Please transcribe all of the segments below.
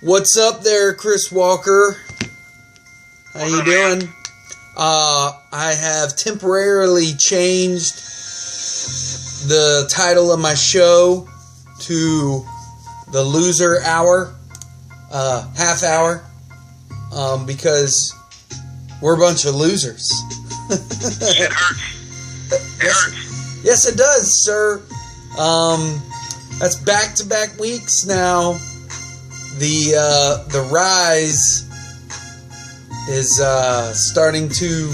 What's up there, Chris Walker? How you doing? I have temporarily changed the title of my show to the Loser Hour, half hour, because we're a bunch of losers. It hurts. It hurts. Yes, it does, sir. That's back-to-back weeks now. The rise is starting to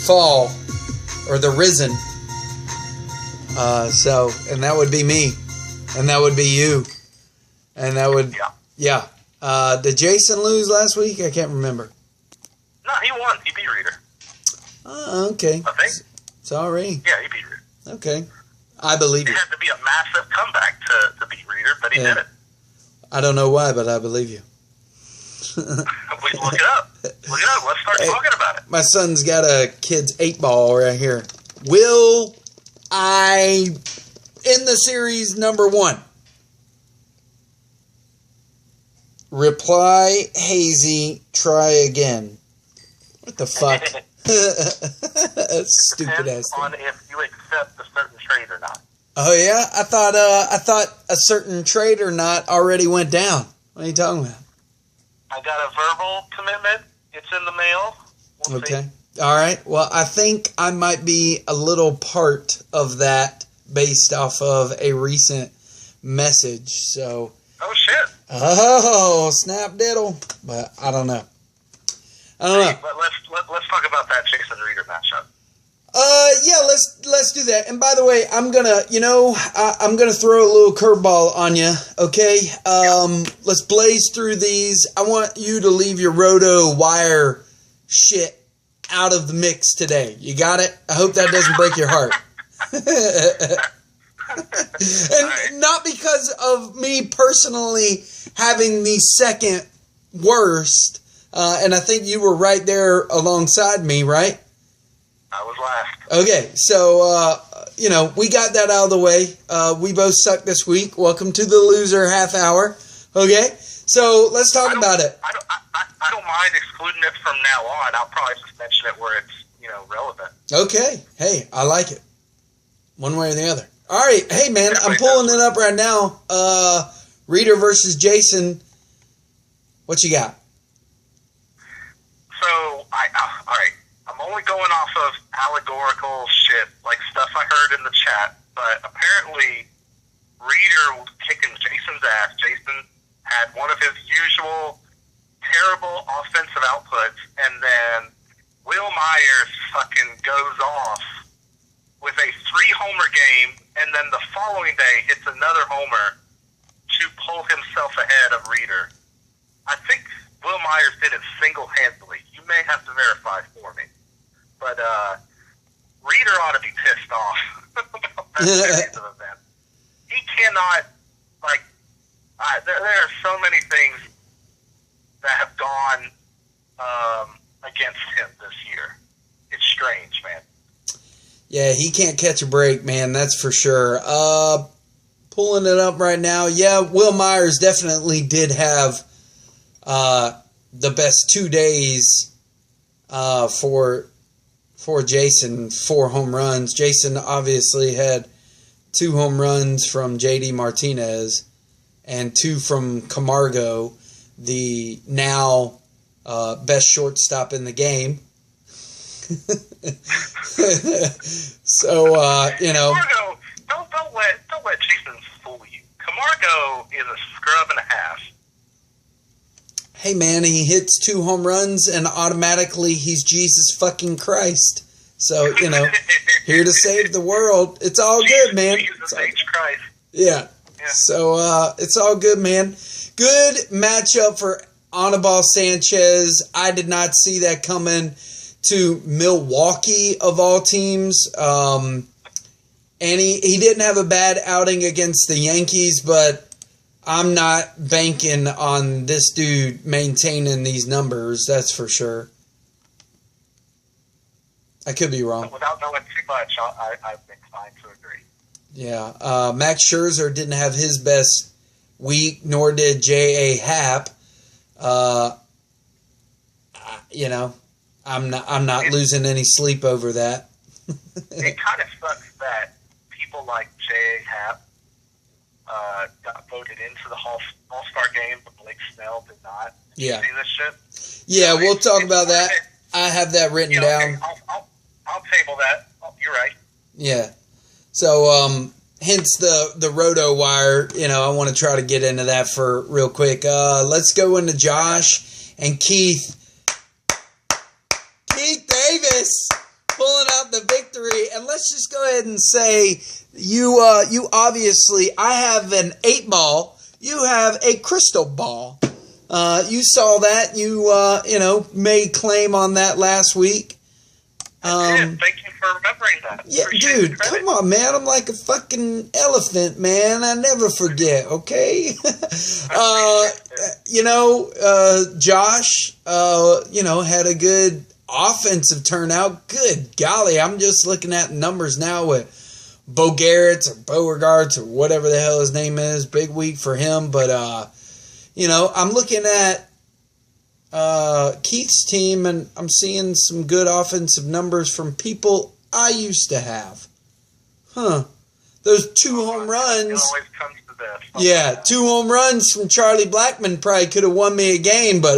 fall, or the risen. And that would be me, and that would be you, and that would yeah. Did Jason lose last week? I can't remember. No, he won. He beat Reader. Okay. I think. Sorry. Yeah, he beat Reader. Okay. I believe you. It had to be a massive comeback to beat Reader, but he did it. I don't know why, but I believe you. Look it up. Look it up. Let's start talking about it. My son's got a kid's 8-ball right here. Will I in the series number 1? Reply hazy, try again. What the fuck? That's stupid ass thing. On if you accept a certain trade or not. Oh yeah? I thought a certain trade or not already went down. What are you talking about? I got a verbal commitment. It's in the mail. We'll okay. see. All right. Well, I think I might be a little part of that based off of a recent message. So. Oh shit. Oh, snap diddle. But I don't know. But let's talk about that Jason Reader matchup. Yeah, let's do that. And by the way, I'm gonna throw a little curveball on you. Okay. Let's blaze through these. I want you to leave your roto wire shit out of the mix today. You got it? I hope that doesn't break your heart. And not because of me personally having the second worst. And I think you were right there alongside me, right? I was last. Okay, so, we got that out of the way. We both sucked this week. Welcome to the Loser Half Hour. Okay, so let's talk about it. I don't mind excluding it from now on. I'll probably just mention it where it's, relevant. Okay, hey, I like it. One way or the other. All right, hey, man, I'm pulling it up right now. Reader versus Jason. What you got? So, all right. I'm only going off of allegorical shit, like stuff I heard in the chat, but apparently Reader was kicking Jason's ass. Jason had one of his usual terrible offensive outputs, and then Will Myers fucking goes off with a 3-homer game, and then the following day hits another homer to pull himself ahead of Reader. I think Will Myers did it single-handedly. You may have to verify for me. But Reader ought to be pissed off about that series of events. He cannot, there are so many things that have gone against him this year. It's strange, man. Yeah, he can't catch a break, man, that's for sure. Pulling it up right now. Yeah, Will Myers definitely did have the best 2 days for Jason, 4 home runs. Jason obviously had 2 home runs from J.D. Martinez and 2 from Camargo, the now best shortstop in the game. So, Camargo, don't let Jason fool you. Camargo is a scrub and a half. Hey, man, he hits 2 home runs, and automatically he's Jesus fucking Christ. So, here to save the world. It's all good, man. Jesus H. Christ. Yeah. So, it's all good, man. Good matchup for Anibal Sanchez. I did not see that coming to Milwaukee, of all teams. And he didn't have a bad outing against the Yankees, but I'm not banking on this dude maintaining these numbers, that's for sure. I could be wrong. Without knowing too much, I'm inclined to agree. Yeah. Max Scherzer didn't have his best week, nor did J.A. Happ. You know, I'm not losing any sleep over that. It kind of sucks that people like J.A. Happ got voted into the All-Star game, but Blake Snell did not. Did you see this shit? Yeah, we'll talk about that. I have that written down. Okay, I'll table that. Oh, you're right. Yeah. So, hence the Roto Wire. You know, I want to try to get into that for real quick. Let's go into Josh and Keith. Keith Davis pulling out the victory. And let's just go ahead and say you obviously, I have an 8-ball. You have a crystal ball. You saw that. You made claim on that last week. I did. Thank you for remembering that. Yeah, dude, come on, man. I'm like a fucking elephant, man. I never forget, okay? Josh, had a good offensive turnout. Good golly, I'm just looking at numbers now with Bo Garrett's or Beauregard's or whatever the hell his name is. Big week for him, but I'm looking at Keith's team, and I'm seeing some good offensive numbers from people I used to have. Those 2 home runs. It always comes to this. Yeah, 2 home runs from Charlie Blackmon probably could have won me a game, but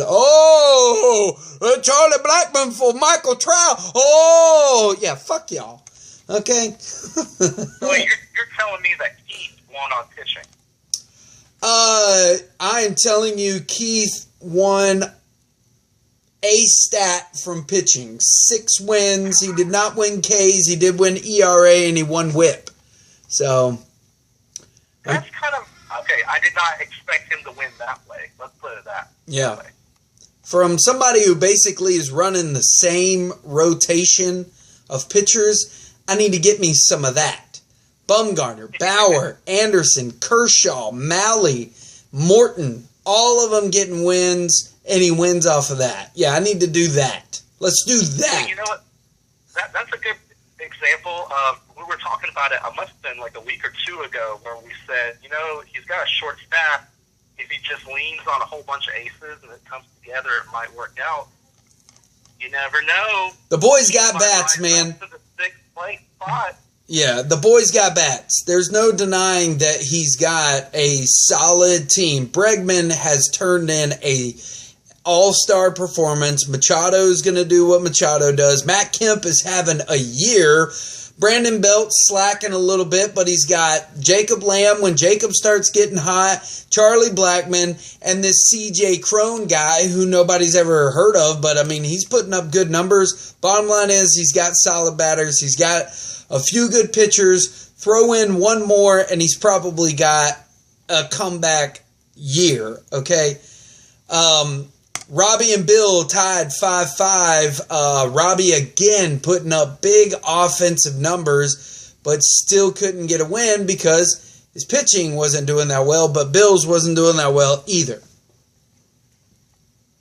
Charlie Blackmon for Michael Trout. Yeah, fuck y'all. Okay. So you're telling me that Keith won on pitching? I am telling you, Keith won a stat from pitching. 6 wins. He did not win Ks. He did win ERA, and he won WHIP. So that's kind of okay. I did not expect him to win that way. Let's put it that way. From somebody who basically is running the same rotation of pitchers, I need to get me some of that. Bumgarner, Bauer, Anderson, Kershaw, Malley, Morton, all of them getting wins, and he wins off of that. Yeah, I need to do that. Let's do that. You know what? That's a good example of, we were talking about it, it must have been like a week or 2 ago, where we said, he's got a short staff. If he just leans on a whole bunch of aces and it comes together, it might work out. You never know. The boys got bats, man. To the 6th place spot. Yeah, the boy's got bats. There's no denying that he's got a solid team. Bregman has turned in a all-star performance. Machado's going to do what Machado does. Matt Kemp is having a year. Brandon Belt's slacking a little bit, but he's got Jacob Lamb when Jacob starts getting hot, Charlie Blackmon, and this C.J. Crone guy who nobody's ever heard of, but, he's putting up good numbers. Bottom line is he's got solid batters. He's got a few good pitchers. Throw in one more, and he's probably got a comeback year, okay? Robbie and Bill tied 5-5. Robbie again putting up big offensive numbers, but still couldn't get a win because his pitching wasn't doing that well, but Bill's wasn't doing that well either.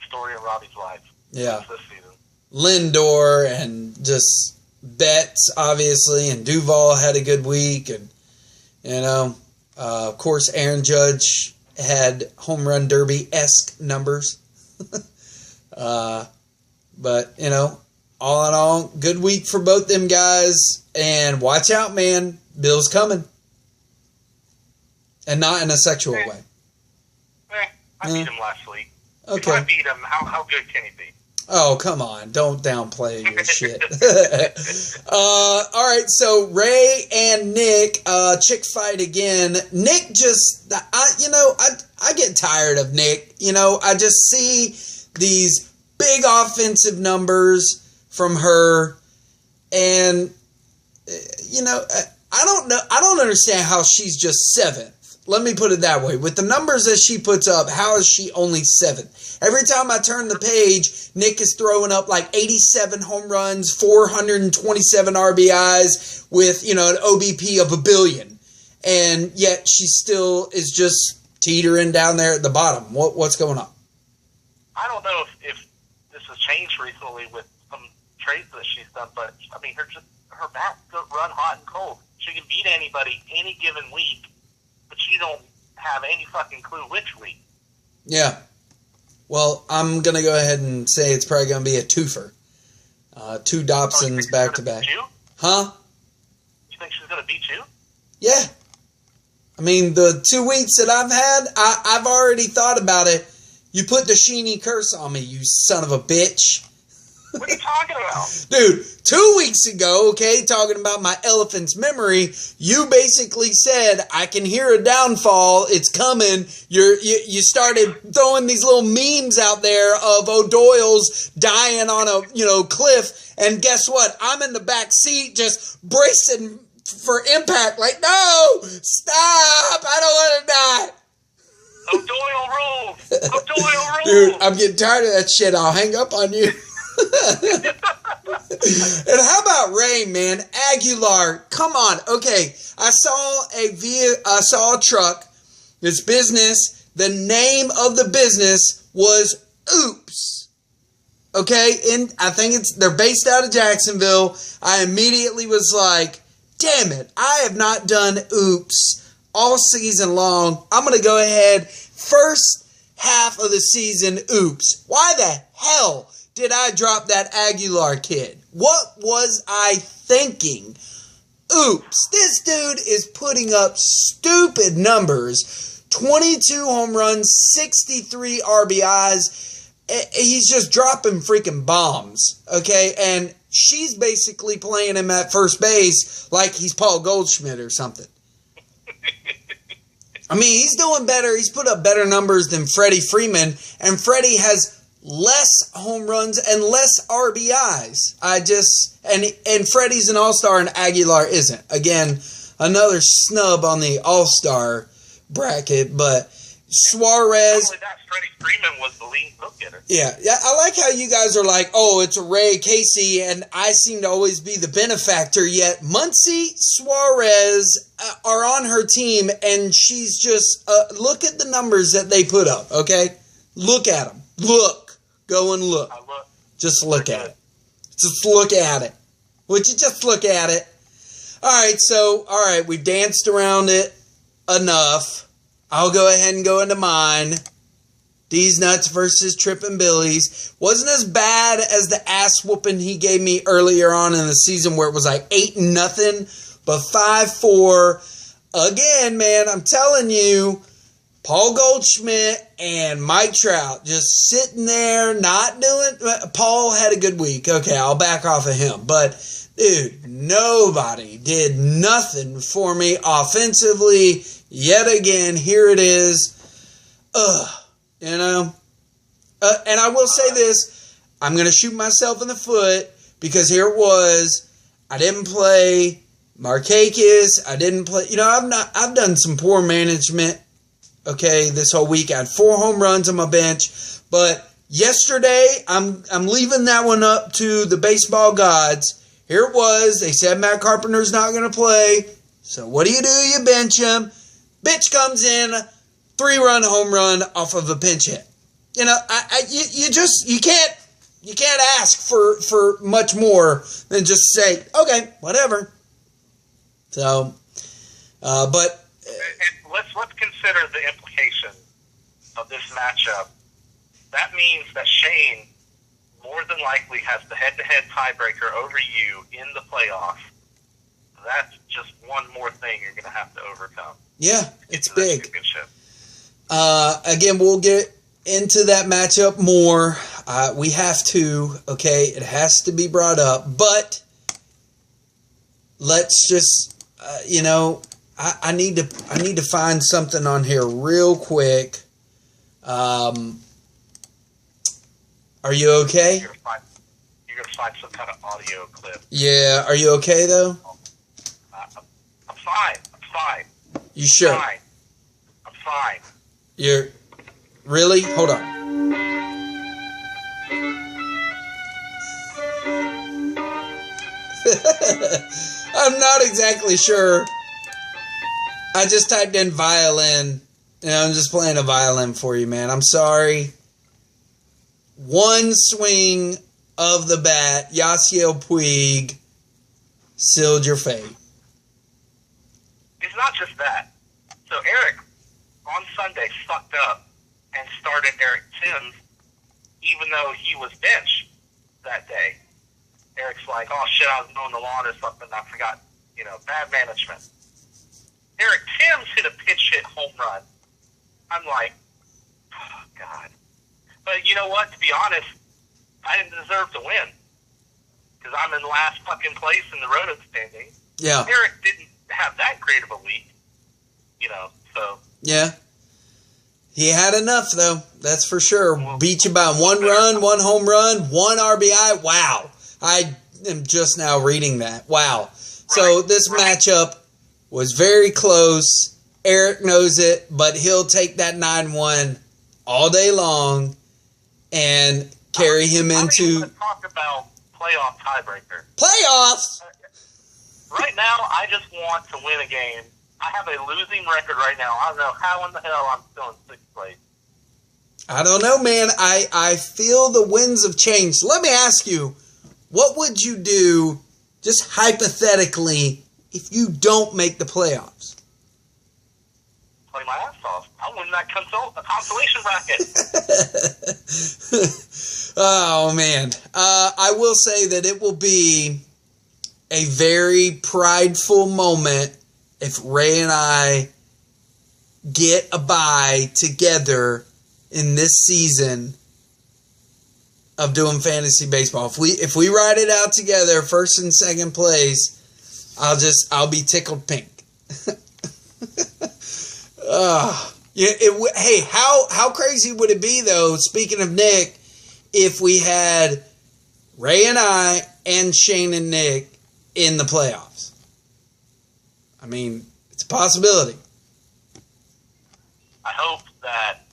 Story of Robbie's life. Yeah. This season. Lindor and just Betts, obviously, and Duvall had a good week. And, of course, Aaron Judge had home run derby-esque numbers. But, all in all, good week for both them guys. And watch out, man. Bill's coming. And not in a sexual way. I beat him last week. Okay. If I beat him, how good can he be? Oh, come on. Don't downplay your shit. All right, so Ray and Nick, chick fight again. Nick just, I get tired of Nick. I just see these big offensive numbers from her, and, I don't know. I don't understand how she's just 7th. Let me put it that way. With the numbers that she puts up, how is she only 7th? Every time I turn the page, Nick is throwing up like 87 home runs, 427 RBIs with, an OBP of 1 billion. And yet she still is just teetering down there at the bottom. What's going on? I don't know if this has changed recently with some trades that she's done, but, her bats run hot and cold. She can beat anybody any given week, but you don't have any fucking clue which week. Yeah. Well, I'm going to go ahead and say it's probably going to be a twofer. 2 Dobsons back-to-back. Huh? You think she's going to beat you? Yeah. I mean, the 2 weeks that I've had, I've already thought about it. You put the Sheeny curse on me, you son of a bitch. What are you talking about? Dude, 2 weeks ago, okay, talking about my elephant's memory, you basically said, I can hear a downfall, it's coming. You started throwing these little memes out there of O'Doyle's dying on a, cliff, and guess what? I'm in the back seat just bracing for impact, like, no, stop, I don't want to die. O'Doyle rules. O'Doyle rules. Dude, I'm getting tired of that shit. I'll hang up on you. And how about Ray, man? Aguilar, come on. Okay, I saw a truck. This business, the name of the business was Oops. Okay, and I think they're based out of Jacksonville. I immediately was like, damn it, I have not done Oops all season long. I'm going to go ahead, first half of the season, Oops. Why the hell did I drop that Aguilar kid? What was I thinking? Oops. This dude is putting up stupid numbers. 22 home runs, 63 RBIs. He's just dropping freaking bombs, okay? And she's basically playing him at first base like he's Paul Goldschmidt or something. I mean, he's doing better. He's put up better numbers than Freddie Freeman, and Freddie has less home runs and less RBIs. And Freddie's an all-star and Aguilar isn't. Again, another snub on the all-star bracket, but Suarez. Not only that, Freddie Freeman was the lead hook getter. Yeah, I like how you guys are like, oh, it's a Ray Casey, and I seem to always be the benefactor, yet Muncy, Suarez are on her team, and she's just, look at the numbers that they put up, okay? Look at them. Look. Go and look. Just look at it. Just look at it. Would you just look at it? All right, we've danced around it enough. I'll go ahead and go into mine. These Nuts versus Trippin' Billies. Wasn't as bad as the ass whooping he gave me earlier on in the season where it was like 8-0, but 5-4. Again, man, I'm telling you, Paul Goldschmidt and Mike Trout just sitting there, not doing. Paul had a good week. Okay, I'll back off of him. But, dude, nobody did nothing for me offensively. Yet again, here it is. And I will say this. I'm going to shoot myself in the foot because here it was. I didn't play Markakis. I didn't play. I've done some poor management. Okay, this whole week I had 4 home runs on my bench, but yesterday I'm leaving that one up to the baseball gods. Here it was. They said Matt Carpenter's not going to play, so what do? You bench him. Bitch comes in, 3-run home run off of a pinch hit. You can't ask for much more than just say, okay, whatever. So, but. Let's consider the implication of this matchup. That means that Shane more than likely has the head-to-head tiebreaker over you in the playoffs. That's just one more thing you're going to have to overcome. Yeah, it's big. Again, we'll get into that matchup more. We have to, okay? It has to be brought up. But let's just, I need to find something on here real quick. Are you okay? You're gonna find some kind of audio clip. Yeah. Are you okay though? I'm fine. You sure? I'm fine. You're really? Hold on. I'm not exactly sure. I just typed in violin, and I'm just playing a violin for you, man. I'm sorry. One swing of the bat, Yasiel Puig sealed your fate. It's not just that. So Eric, on Sunday, fucked up and started Eric Sims even though he was benched that day. Eric's like, oh shit, I was mowing the lawn or something, I forgot, bad management. Eric Timms hit a pitch hit home run. I'm like, oh, God. But you know what? To be honest, I didn't deserve to win. Because I'm in last fucking place in the Roto standing. Yeah. Eric didn't have that great of a week. So. Yeah. He had enough, though. That's for sure. Beat you by 1 run, 1 home run, 1 RBI. Wow. I am just now reading that. Wow. So this matchup was very close. Eric knows it, but he'll take that 9-1 all day long and carry him into... Let's talk about playoff tiebreaker. Playoffs? Right now, I just want to win a game. I have a losing record right now. I don't know how in the hell I'm still in 6th place. I don't know, man. I feel the winds have changed. Let me ask you, what would you do, just hypothetically, if you don't make the playoffs? Play my ass off. I'll win that consolation bracket. Oh, man. I will say that it will be a very prideful moment if Ray and I get a bye together in this season of doing fantasy baseball. If we ride it out together, 1st and 2nd place, I'll be tickled pink. Hey, how crazy would it be though? Speaking of Nick, if we had Ray and I and Shane and Nick in the playoffs. I mean, it's a possibility. I hope that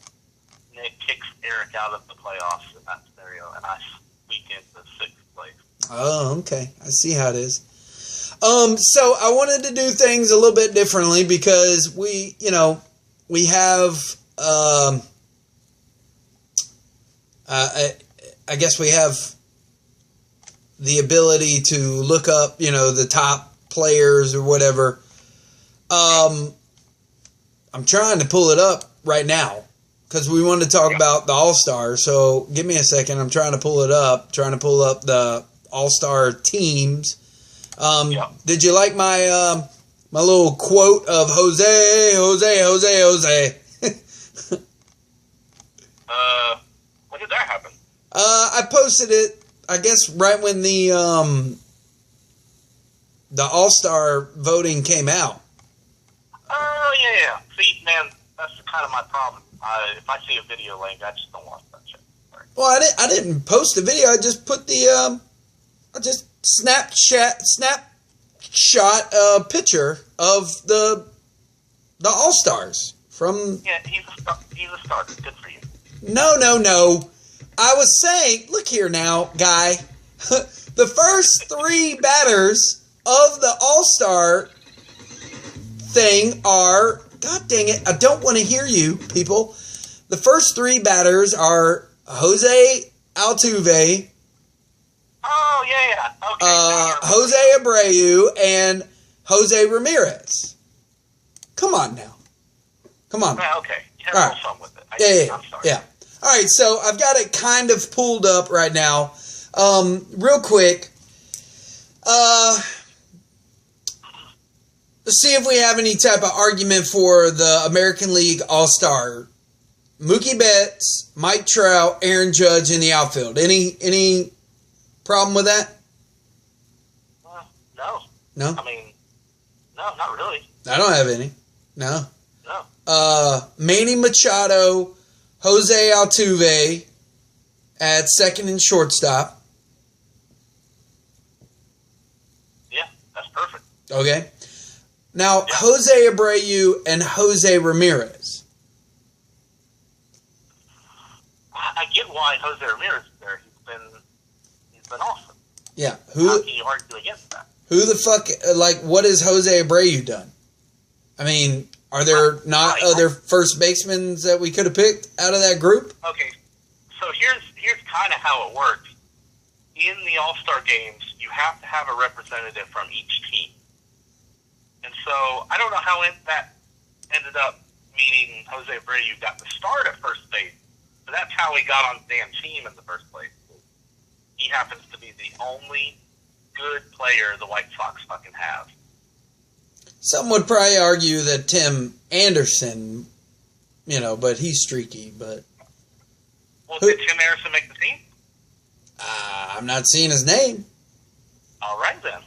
Nick kicks Eric out of the playoffs in that scenario, and I squeak into 6th place. Oh, okay. I see how it is. So I wanted to do things a little bit differently because we have, I guess we have the ability to look up, the top players or whatever. I'm trying to pull it up right now because we wanted to talk about the All-Star. So give me a second. I'm trying to pull it up, the All-Star teams. Did you like my my little quote of Jose? When did that happen? I posted it, I guess, right when the All-Star voting came out. Oh, yeah. See, man, that's kind of my problem. If I see a video link, I just don't watch that shit. Sorry. Well, I didn't post the video. I just put the I just snapshot a picture of the All-Stars from. Yeah, he's a starter. Good for you. No. I was saying, look here now, guy. The first 3 batters of the All-Star thing are, God dang it, I don't want to hear you, people. The first 3 batters are Jose Altuve, oh, yeah. Okay. Jose Abreu, and Jose Ramirez. Come on now. Come on. Yeah, okay. You have All a right. little fun with it. Yeah. I'm sorry. Yeah. All right, so I've got it kind of pulled up right now. Real quick. Let's see if we have any type of argument for the American League All-Star. Mookie Betts, Mike Trout, Aaron Judge in the outfield. Any problem with that? No. No? I mean, no, not really. I don't have any. No. No. Manny Machado, Jose Altuve at 2nd and shortstop. Yeah, that's perfect. Okay. Now, Jose Abreu and Jose Ramirez. I get why Jose Ramirez is there. He's been awesome. Yeah. How can you argue against that? Who the fuck, what has Jose Abreu done? I mean, are there not other first basemen that we could have picked out of that group? Okay, so here's kind of how it works. In the All-Star games, you have to have a representative from each team. And so I don't know how that ended up meaning Jose Abreu got the start at first base. But that's how he got on the damn team in the first place. He happens to be the only good player the White Sox fucking have. Some would probably argue that Tim Anderson, but he's streaky. But well, did Tim Anderson make the team? I'm not seeing his name. All right then.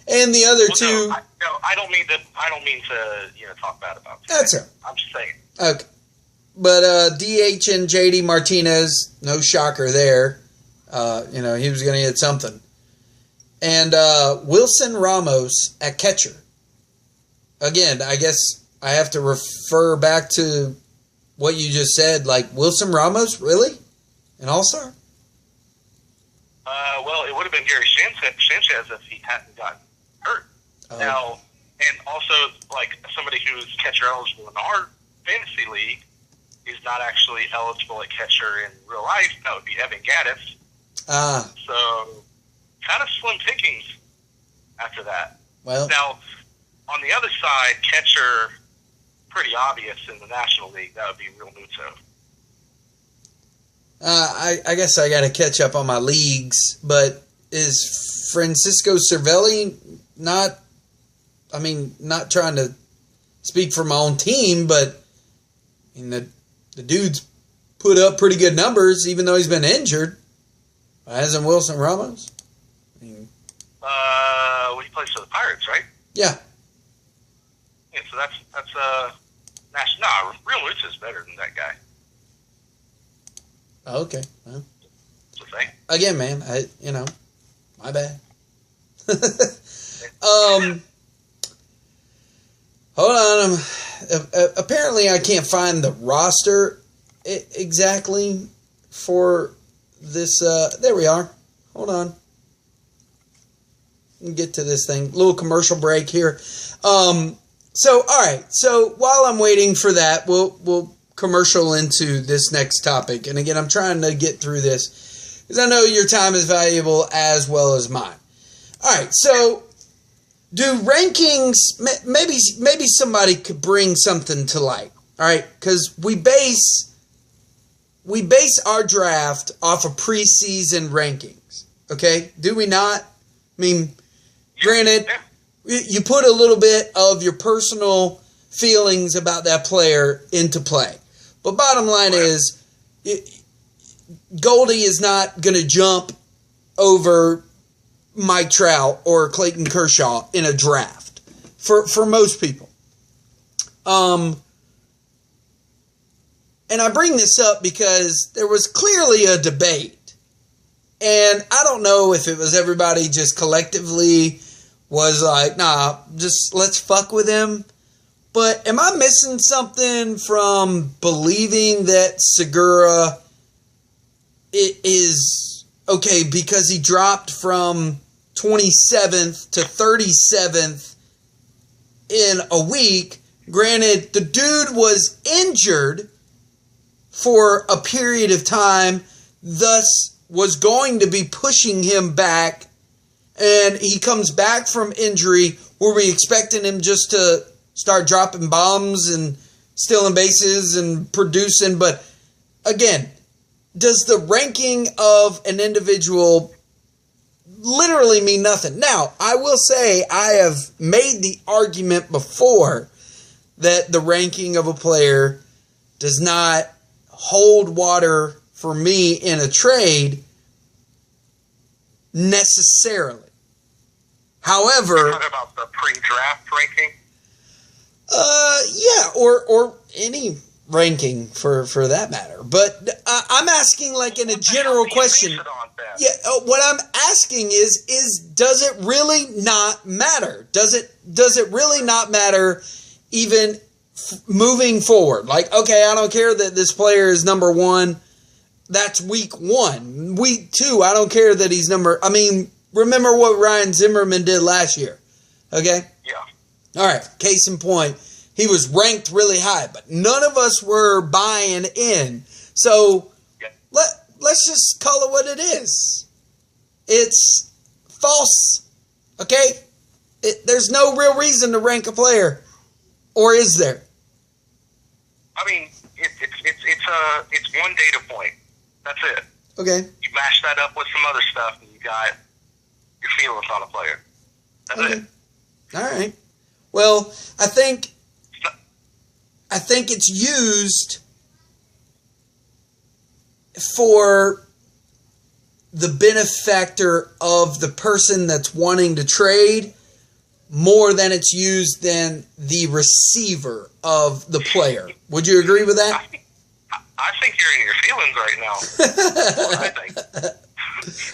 And the other two. I don't mean to talk bad about. That's right. I'm just saying. Okay, but DH and JD Martinez, no shocker there. He was going to get something. And Wilson Ramos at catcher. Again, I guess I have to refer back to what you just said. Like, Wilson Ramos, really? An all-star? Well, it would have been Gary Sanchez if he hadn't gotten hurt. Oh. Now, and also, like, somebody who's catcher eligible in our fantasy league is not actually eligible at catcher in real life. That would be Evan Gaddis. So, kind of slim pickings after that. Well, now, on the other side, catcher, pretty obvious in the National League. That would be Real Muto. I guess I got to catch up on my leagues, but is Francisco Cervelli not trying to speak for my own team, but the dude's put up pretty good numbers, even though he's been injured. Hasn't Wilson Ramos? He plays for the Pirates, right? Yeah. Yeah, so that's national. No, Real Muto is better than that guy. Okay. Well, thing. Again, man, my bad. Hold on. Apparently, I can't find the roster exactly for this. There we are. Hold on. Get to this thing. Little commercial break here. So, all right. So, while I'm waiting for that, we'll commercial into this next topic. And again, I'm trying to get through this because I know your time is valuable as well as mine. All right. So, do rankings, maybe somebody could bring something to light. All right. Because we base our draft off of preseason rankings. Okay. Do we not? I mean, granted, you put a little bit of your personal feelings about that player into play. But bottom line is, Goldie is not going to jump over Mike Trout or Clayton Kershaw in a draft for most people. And I bring this up because there was clearly a debate. And I don't know if it was everybody just collectively was like, nah, just let's fuck with him. But am I missing something from believing that Segura is okay because he dropped from 27th to 37th in a week? Granted, the dude was injured for a period of time, thus was going to be pushing him back, and he comes back from injury. Were we expecting him just to start dropping bombs and stealing bases and producing? But again, does the ranking of an individual literally mean nothing? Now, I will say I have made the argument before that the ranking of a player does not hold water for me in a trade necessarily. However, you're talking about the pre-draft ranking? Yeah, or any ranking for that matter. But I'm asking like in a general question. Yeah, what I'm asking is does it really not matter? Does it really not matter even moving forward? Like, okay, I don't care that this player is number 1. That's week 1. Week 2, I don't care that he's remember what Ryan Zimmerman did last year. Okay? Yeah. All right, case in point, he was ranked really high, but none of us were buying in. So let's just call it what it is. It's false. Okay? There's no real reason to rank a player. Or is there? I mean, it's it's one data point. That's it. Okay. You mash that up with some other stuff, and you got your feelings on a player. That's it. All right. Well, I think it's used for the benefactor of the person that's wanting to trade more than it's used than the receiver of the player. Would you agree with that? I think you're in your feelings right now. That's what I think.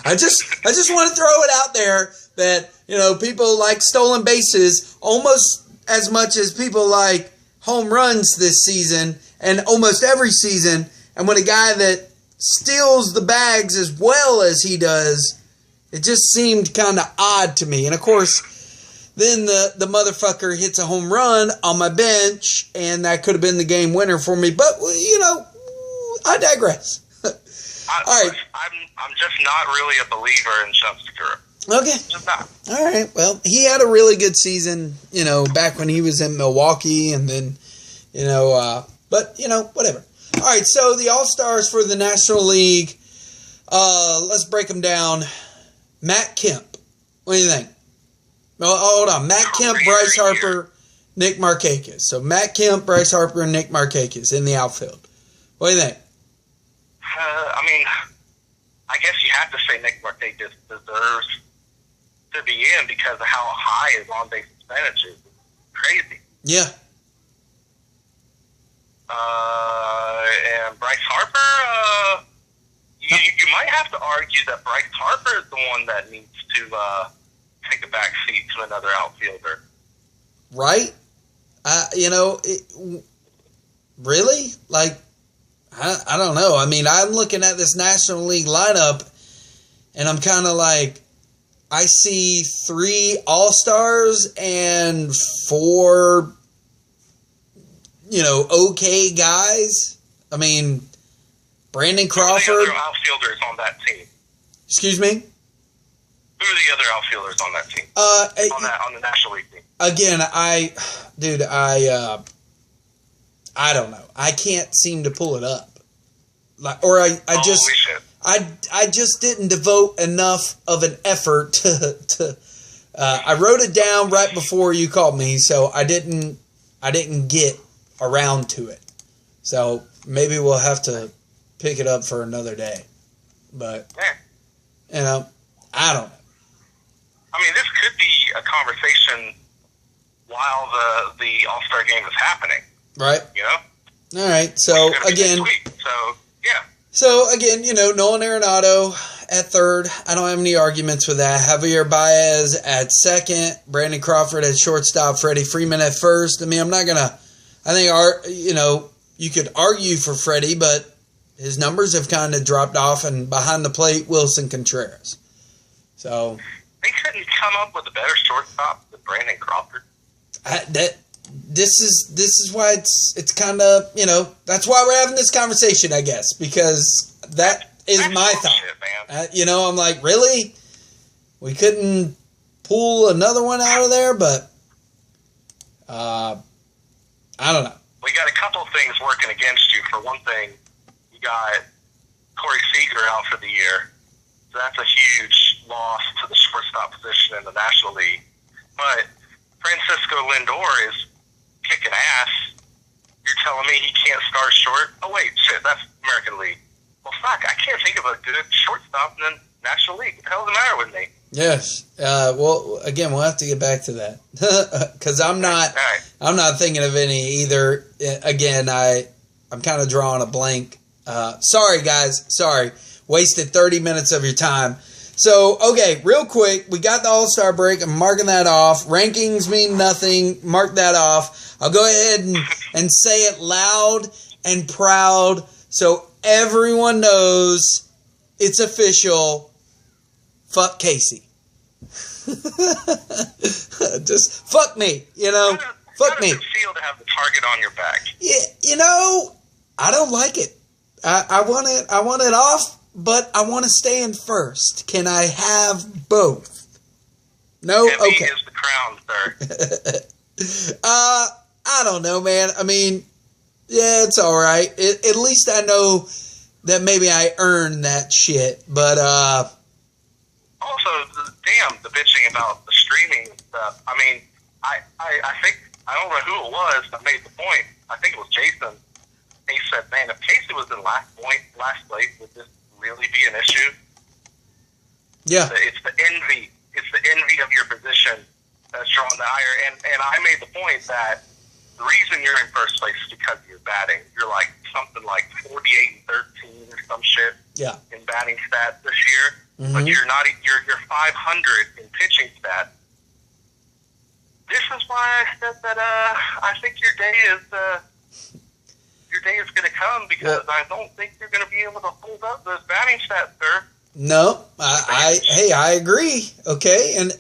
I just want to throw it out there that, you know, people like stolen bases almost as much as people like home runs this season and almost every season. And when a guy that steals the bags as well as he does, it just seemed kind of odd to me. And of course, then the motherfucker hits a home run on my bench, and that could have been the game winner for me. But, you know, I digress. All right. I'm just not really a believer in Shun Sakura. Okay. Just not. All right. Well, he had a really good season, you know, back when he was in Milwaukee, and then, you know, but, you know, whatever. All right. So the All-Stars for the National League, let's break them down. Matt Kemp. What do you think? Oh, hold on. Matt Kemp, Bryce Harper, Nick Markakis. So Matt Kemp, Bryce Harper, and Nick Markakis in the outfield. What do you think? I mean, I guess you have to say Nick Markakis deserves to be in because of how high his on-base percentage is. It's crazy. Yeah. And Bryce Harper, you might have to argue that Bryce Harper is the one that needs to take a back seat to another outfielder. Right? You know, really? Like, I don't know. I mean, I'm looking at this National League lineup, and I'm kind of like, I see 3 All-Stars and 4, you know, okay guys. I mean, Brandon Crawford. Who are the other outfielders on that team? Excuse me? Who are the other outfielders on that team? On the National League team? Again, I don't know. I can't seem to pull it up. I just didn't devote enough of an effort to I wrote it down right before you called me, so I didn't get around to it. So maybe we'll have to pick it up for another day. But you know, I don't know. I mean, this could be a conversation while the All-Star game is happening. Right. You know? All right. So, again. So, yeah. So, again, you know, Nolan Arenado at third. I don't have any arguments with that. Javier Baez at second. Brandon Crawford at shortstop. Freddie Freeman at first. I mean, I'm not going to. I think, you know, you could argue for Freddie, but his numbers have kind of dropped off. And behind the plate, Wilson Contreras. So. They couldn't come up with a better shortstop than Brandon Crawford. This is why it's kind of, you know, that's why we're having this conversation, I guess, because that's my thought. Man. You know, I'm like, really? We couldn't pull another one out of there, but I don't know. We got a couple of things working against you. For one thing, you got Corey Seager out for the year. So that's a huge loss to the shortstop position in the National League. But Francisco Lindor is kicking ass. You're telling me he can't start short? Oh, wait, shit, that's American League. Well, fuck, I can't think of a good shortstop in the National League. What the hell's the matter with me? Yes. Well, again, we'll have to get back to that. Because I'm not thinking of any either. Again, I'm kind of drawing a blank. Sorry, guys. Sorry. Wasted 30 minutes of your time. So, okay, real quick, we got the All-Star break. I'm marking that off. Rankings mean nothing. Mark that off. I'll go ahead and say it loud and proud so everyone knows it's official. Fuck Casey. Just fuck me, you know? Fuck me. How does it feel to have the target on your back? Yeah, you know, I don't like it. I want it off. But I want to stay in first. Can I have both? No? Heavy Okay. is the crown, sir. I don't know, man. I mean, Yeah, it's all right. At least I know that maybe I earned that shit. But also, damn, the bitching about the streaming stuff. I mean, I think, I don't know who it was that made the point. I think it was Jason. He said, man, if Casey was in last place, would this really be an issue? yeah, It's the envy. It's the envy of your position that's drawing the higher. And I made the point that the reason you're in first place is because of your batting. You're like something like 48 and 13 or some shit yeah. in batting stats this year. But you're not. You're 500 in pitching stats. This is why I said that I think your day is going to come, because I don't think you're going to be able to hold up those batting stats, sir. No, I agree. Okay, and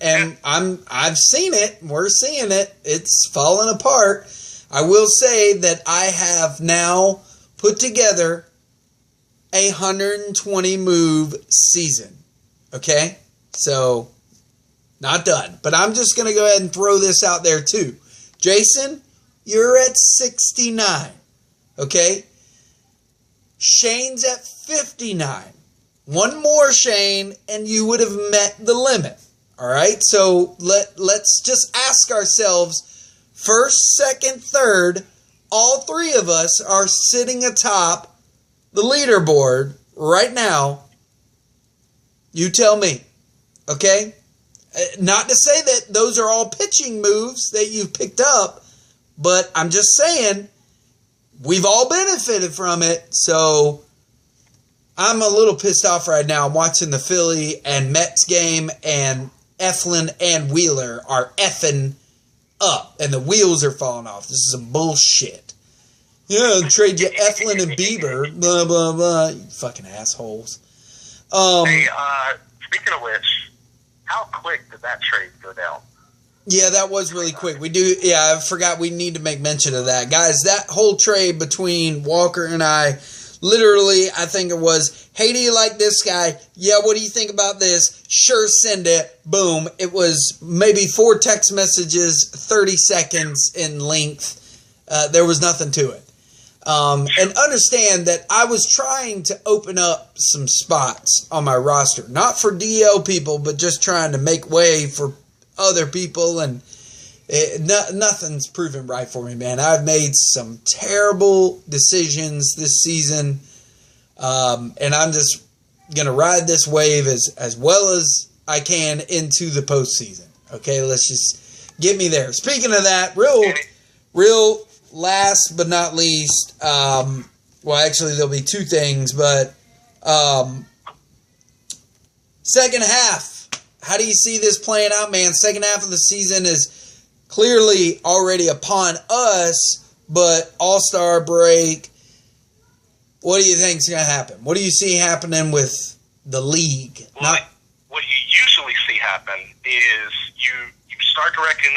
I've seen it. We're seeing it. It's falling apart. I will say that I have now put together a 120 move season. Okay, so not done, but I'm just going to go ahead and throw this out there too. Jason, you're at 69. Okay, Shane's at 59. One more, Shane, and you would have met the limit. All right, so let's just ask ourselves, first, second, third, all three of us are sitting atop the leaderboard right now. You tell me, okay? Not to say that those are all pitching moves that you've picked up, but I'm just saying we've all benefited from it, so I'm a little pissed off right now. I'm watching the Philly and Mets game, and Eflin and Wheeler are effing up, and the wheels are falling off. This is some bullshit. Yeah, trade you Eflin and Bieber, blah, blah, blah. You fucking assholes. Hey, speaking of which, how quick did that trade go down? Yeah, that was really quick. I forgot we need to make mention of that. Guys, that whole trade between Walker and I, literally, I think it was, hey, do you like this guy? Yeah, what do you think about this? Sure, send it. Boom. It was maybe 4 text messages, 30 seconds in length. There was nothing to it. And understand that I was trying to open up some spots on my roster. Not for DL people, but just trying to make way for other people. And nothing's proven right for me, man. I've made some terrible decisions this season. And I'm just going to ride this wave as well as I can into the postseason. Okay, let's just get me there. Speaking of that, real last but not least, well, actually, there'll be 2 things, but second half, how do you see this playing out, man? Second half of the season is clearly already upon us, but All-Star break, what do you think is going to happen? What do you see happening with the league? What you usually see happen is you start to reckon